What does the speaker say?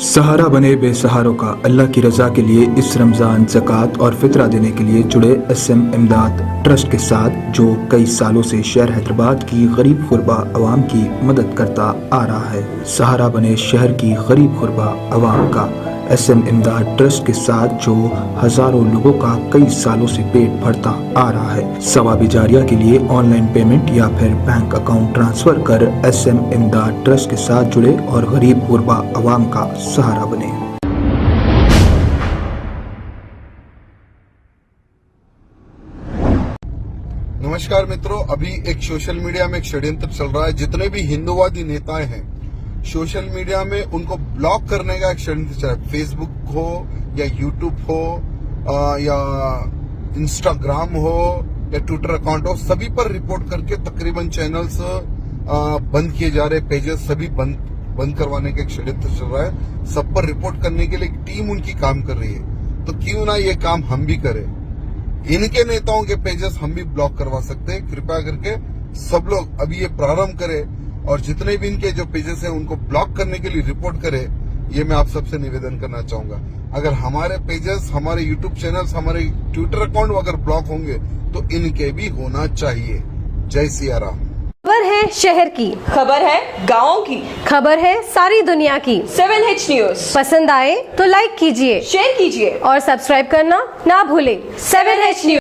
सहारा बने बेसहारों का। अल्लाह की रजा के लिए इस रमज़ान ज़कात और फितरा देने के लिए जुड़े SM इमदाद ट्रस्ट के साथ, जो कई सालों से शहर हैदराबाद की गरीब गुरबा आवाम की मदद करता आ रहा है। सहारा बने शहर की गरीब गुरबा आवाम का SM इमदाद ट्रस्ट के साथ, जो हजारों लोगों का कई सालों से पेट भरता आ रहा है। सवाब जारिया के लिए ऑनलाइन पेमेंट या फिर बैंक अकाउंट ट्रांसफर कर SM इमदाद ट्रस्ट के साथ जुड़े और गरीब गुरबा आवाम का सहारा बने। नमस्कार मित्रों, अभी एक सोशल मीडिया में एक षड्यंत्र चल रहा है। जितने भी हिंदूवादी नेताएं हैं, सोशल मीडिया में उनको ब्लॉक करने का एक षड्यंत्र चल रहा है। फेसबुक हो या यूट्यूब हो या इंस्टाग्राम हो या ट्विटर अकाउंट हो, सभी पर रिपोर्ट करके तकरीबन चैनल्स बंद किए जा रहे, पेजेस सभी बंद करवाने का एक षड्यंत्र चल रहा है। सब पर रिपोर्ट करने के लिए एक टीम उनकी काम कर रही है, तो क्यों ना ये काम हम भी करें। इनके नेताओं के पेजेस हम भी ब्लॉक करवा सकते हैं। कृपया करके सब लोग अभी ये प्रारंभ करें और जितने भी इनके जो पेजेस हैं उनको ब्लॉक करने के लिए रिपोर्ट करें। ये मैं आप सबसे निवेदन करना चाहूंगा। अगर हमारे पेजेस, हमारे यूट्यूब चैनल्स, हमारे ट्विटर अकाउंट अगर ब्लॉक होंगे तो इनके भी होना चाहिए। जय सिया राम। खबर है शहर की, खबर है गाँव की, खबर है सारी दुनिया की। 7H न्यूज पसंद आए तो लाइक कीजिए, शेयर कीजिए और सब्सक्राइब करना ना भूलें। 7H news.